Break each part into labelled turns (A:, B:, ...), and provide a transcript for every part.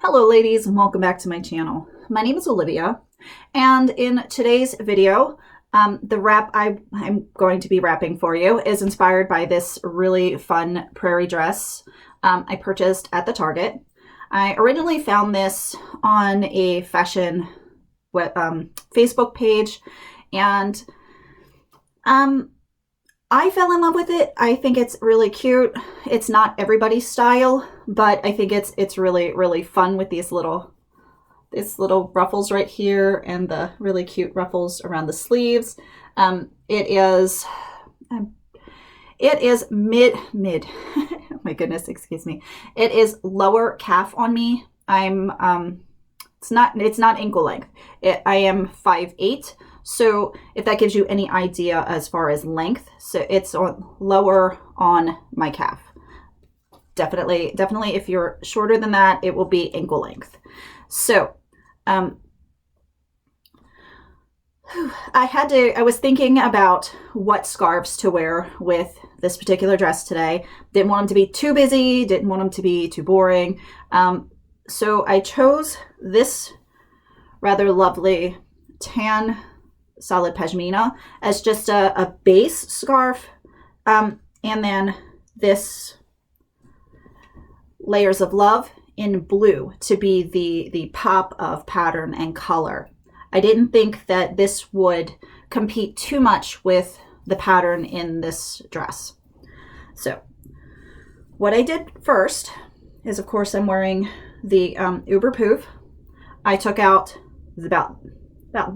A: Hello ladies and welcome back to my channel. My name is Olivia and in today's video the wrap I'm going to be wrapping for you is inspired by this really fun prairie dress I purchased at the Target. I originally found this on a fashion Facebook page and I fell in love with it. I think it's really cute. It's not everybody's style, but I think it's really fun with these little ruffles right here and the really cute ruffles around the sleeves. It is mid oh my goodness, excuse me. It is lower calf on me. It's not ankle length. I am 5'8". So if that gives you any idea as far as length, so it's lower on my calf. Definitely if you're shorter than that, it will be ankle length. So I was thinking about what scarves to wear with this particular dress today. Didn't want them to be too busy, didn't want them to be too boring. So I chose this rather lovely tan solid pashmina as just a base scarf, and then this layers of love in blue to be the pop of pattern and color. I didn't think that this would compete too much with the pattern in this dress. So what I did first is, of course, I'm wearing the Uber Poof. I took out about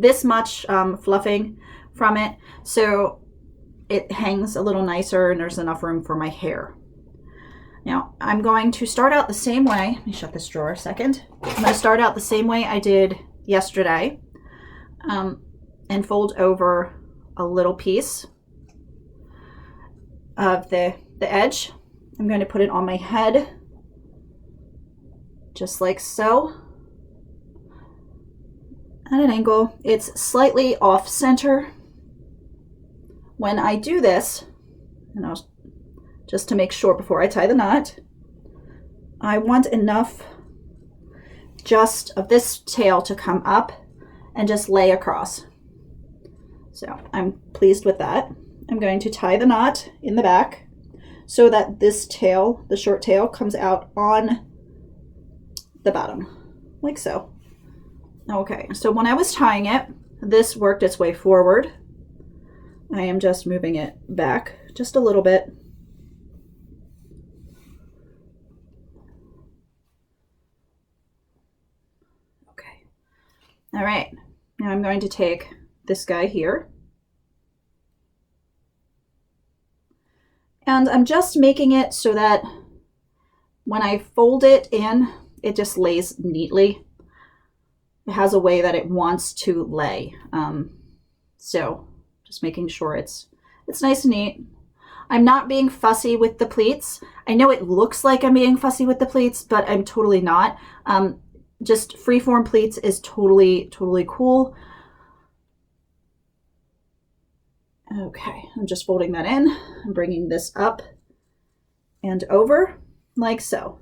A: this much fluffing from it, so it hangs a little nicer and there's enough room for my hair. Now I'm going to start out the same way. Let me shut this drawer a second. I'm going to start out the same way I did yesterday, and fold over a little piece of the edge. I'm going to put it on my head just like so. At an angle. It's slightly off center. When I do this, and just to make sure before I tie the knot, I want enough just of this tail to come up and just lay across. So I'm pleased with that. I'm going to tie the knot in the back so that this tail, the short tail, comes out on the bottom, like so. Okay, so when I was tying it, this worked its way forward. I am just moving it back just a little bit. Okay. All right, now I'm going to take this guy here. And I'm just making it so that when I fold it in, it just lays neatly. It has a way that it wants to lay. So just making sure it's nice and neat. I'm not being fussy with the pleats. I know it looks like I'm being fussy with the pleats, but I'm totally not. Just freeform pleats is totally cool. Okay, I'm just folding that in. I'm bringing this up and over like so.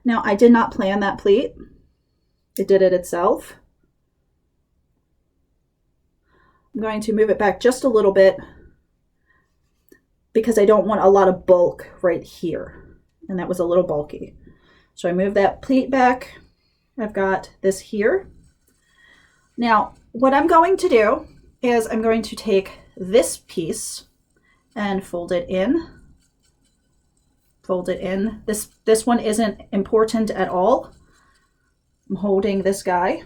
A: Now I did not plan that pleat. It did it itself. I'm going to move it back just a little bit because I don't want a lot of bulk right here. And that was a little bulky. So I move that pleat back. I've got this here. Now, what I'm going to do is I'm going to take this piece and fold it in. Fold it in. This one isn't important at all. I'm holding this guy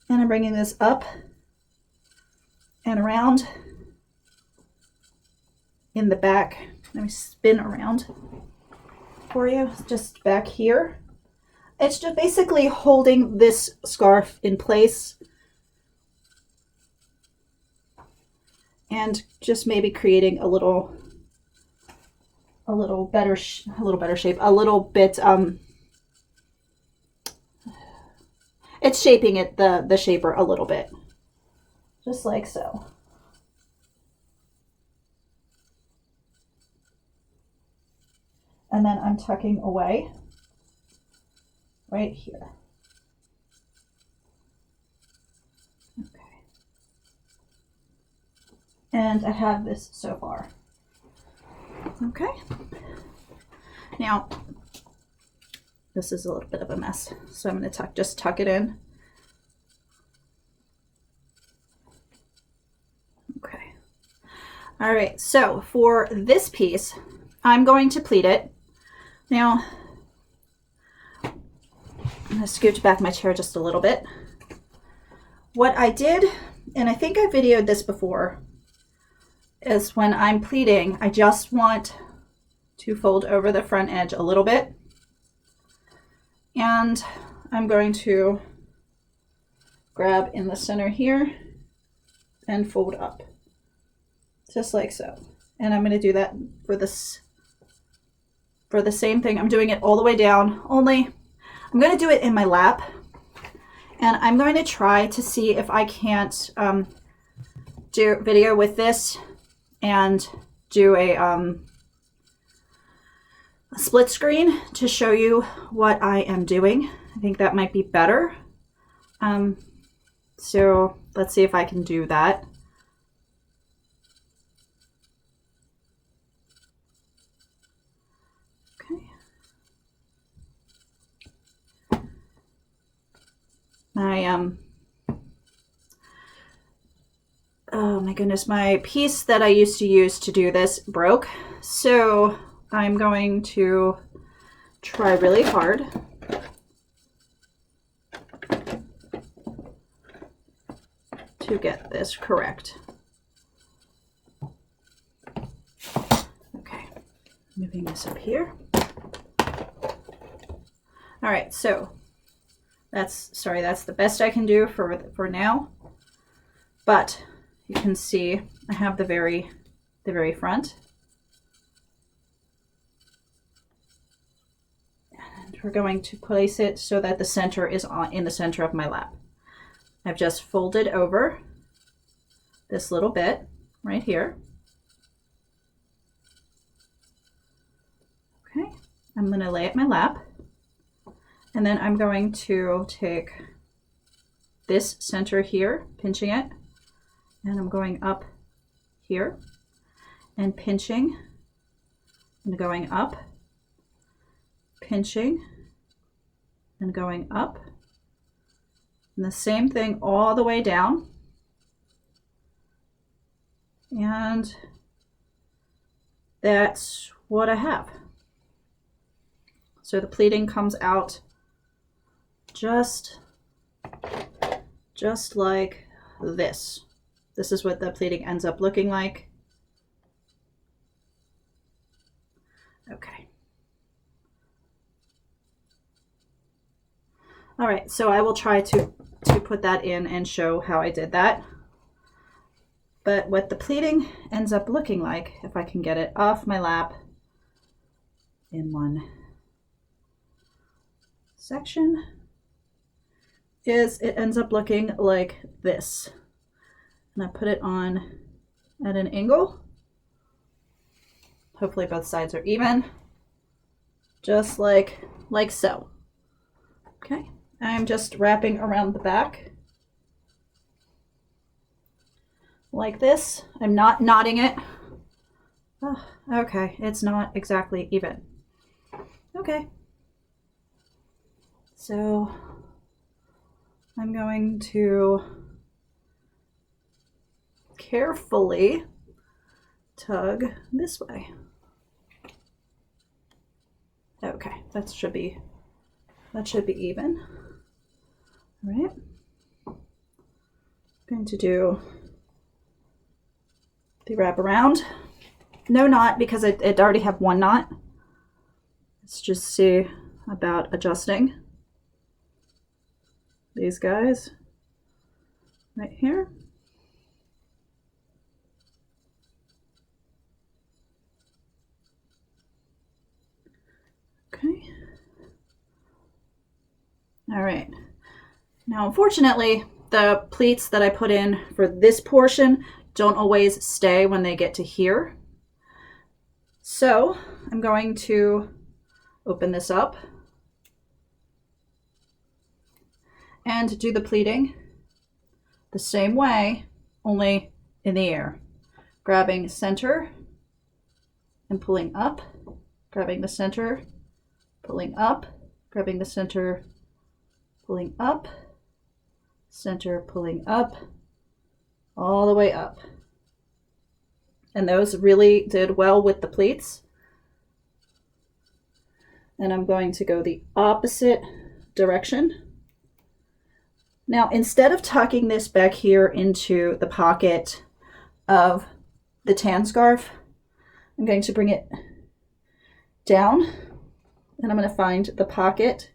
A: and I'm bringing this up and around in the back. Let me spin around for you, just back here. It's just basically holding this scarf in place and just maybe creating a little better shape, a little bit it's shaping it, the shaper, a little bit, just like so. And then I'm tucking away right here. Okay. And I have this so far. Okay. Now, this is a little bit of a mess, so I'm going to just tuck it in. Okay. All right, so for this piece, I'm going to pleat it. Now, I'm going to scooch back my chair just a little bit. What I did, and I think I videoed this before, is when I'm pleating, I just want to fold over the front edge a little bit. And I'm going to grab in the center here and fold up, just like so. And I'm going to do that for this, for the same thing. I'm doing it all the way down, only I'm going to do it in my lap. And I'm going to try to see if I can't do video with this and do a split screen to show you what I am doing. I think that might be better. So let's see if I can do that. Okay. Oh my goodness, my piece that I used to use to do this broke. So I'm going to try really hard to get this correct. Okay, moving this up here. All right, so that's the best I can do for now. But you can see I have the very front. And we're going to place it so that the center is in the center of my lap. I've just folded over this little bit right here. Okay, I'm going to lay it in my lap. And then I'm going to take this center here, pinching it, and I'm going up here and pinching and going up, pinching and going up. And the same thing all the way down. And that's what I have. So the pleating comes out just like this. This is what the pleating ends up looking like. Okay. All right, so I will try to put that in and show how I did that. But what the pleating ends up looking like, if I can get it off my lap in one section, is it ends up looking like this. And I put it on at an angle. Hopefully both sides are even, just like so. Okay, I'm just wrapping around the back like this. I'm not knotting it. Oh, okay, it's not exactly even. Okay, so I'm going to carefully tug this way. Okay, that should be even. All right. I'm going to do the wrap around. No knot because it already have one knot. Let's just see about adjusting these guys right here. Okay. All right. Now, unfortunately, the pleats that I put in for this portion don't always stay when they get to here. So I'm going to open this up and do the pleating the same way, only in the air. Grabbing center and pulling up, grabbing the center, pulling up, grabbing the center, pulling up, center, pulling up, all the way up. And those really did well with the pleats. And I'm going to go the opposite direction. Now, instead of tucking this back here into the pocket of the tan scarf, I'm going to bring it down, and I'm going to find the pocket,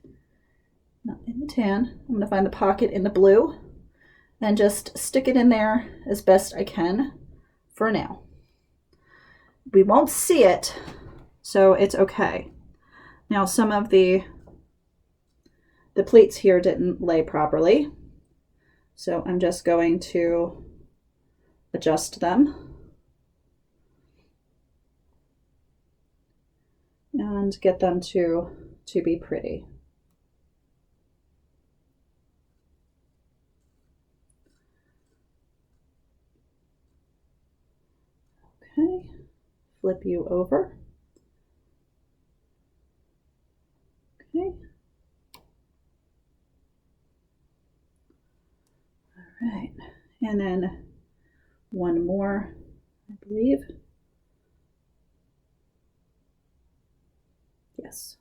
A: not in the tan, I'm going to find the pocket in the blue, and just stick it in there as best I can for now. We won't see it, so it's okay. Now, some of the pleats here didn't lay properly, so I'm just going to adjust them and get them to be pretty. Okay, flip you over. Okay. All right, and then one more, I believe. Yes.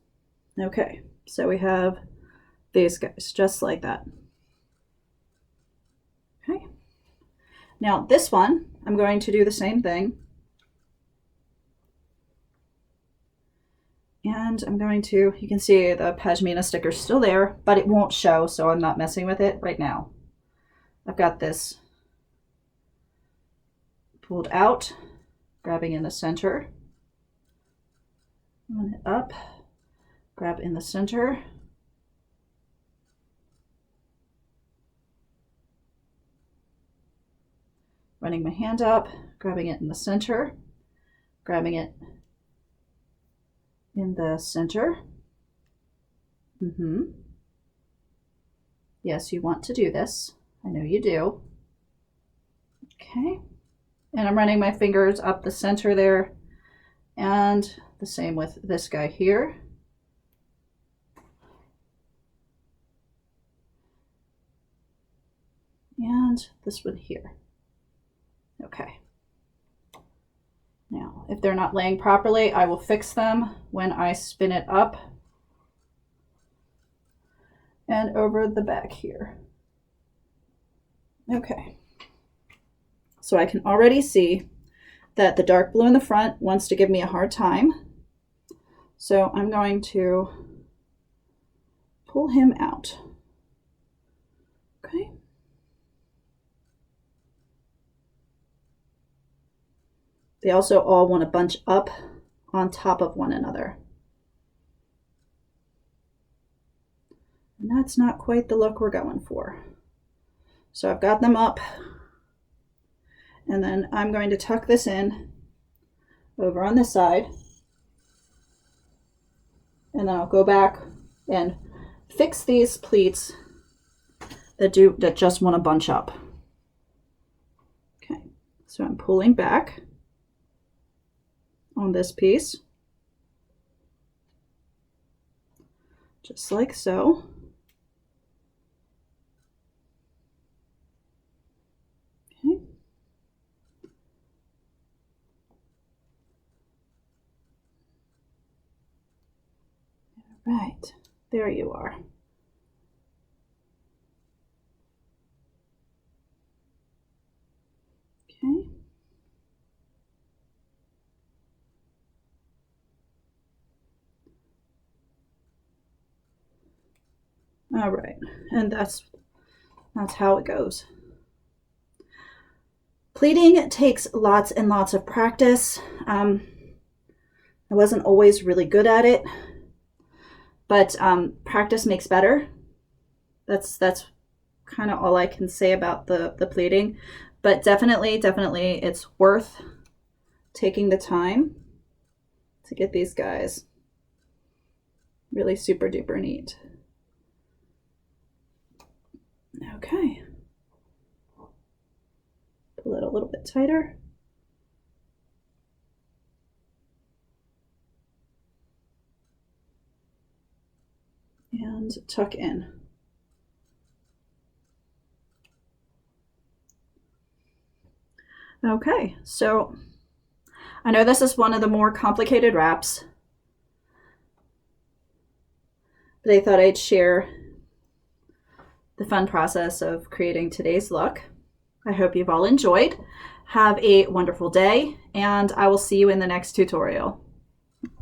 A: Okay, so we have these guys just like that. Okay. Now this one, I'm going to do the same thing. And I'm going to, you can see the Pashmina sticker is still there, but it won't show, so I'm not messing with it right now. I've got this pulled out, grabbing in the center, run it up, grab in the center, running my hand up, grabbing it in the center, grabbing it in the center. Yes, you want to do this. I know you do. Okay. And I'm running my fingers up the center there, and the same with this guy here. And this one here. Okay. Now, if they're not laying properly, I will fix them when I spin it up and over the back here. Okay. So I can already see that the dark blue in the front wants to give me a hard time. So I'm going to pull him out. Okay. They also all want to bunch up on top of one another. And that's not quite the look we're going for. So I've got them up, and then I'm going to tuck this in over on this side, and then I'll go back and fix these pleats that just want to bunch up. Okay, so I'm pulling back on this piece, just like so. Okay. All right, there you are. Okay. All right, and that's how it goes. Pleating takes lots and lots of practice. I wasn't always really good at it, but practice makes better. That's kind of all I can say about the pleating, but definitely it's worth taking the time to get these guys really super duper neat. Okay. Pull it a little bit tighter. And tuck in. Okay, so I know this is one of the more complicated wraps, but I thought I'd share the fun process of creating today's look. I hope you've all enjoyed. Have a wonderful day, and I will see you in the next tutorial.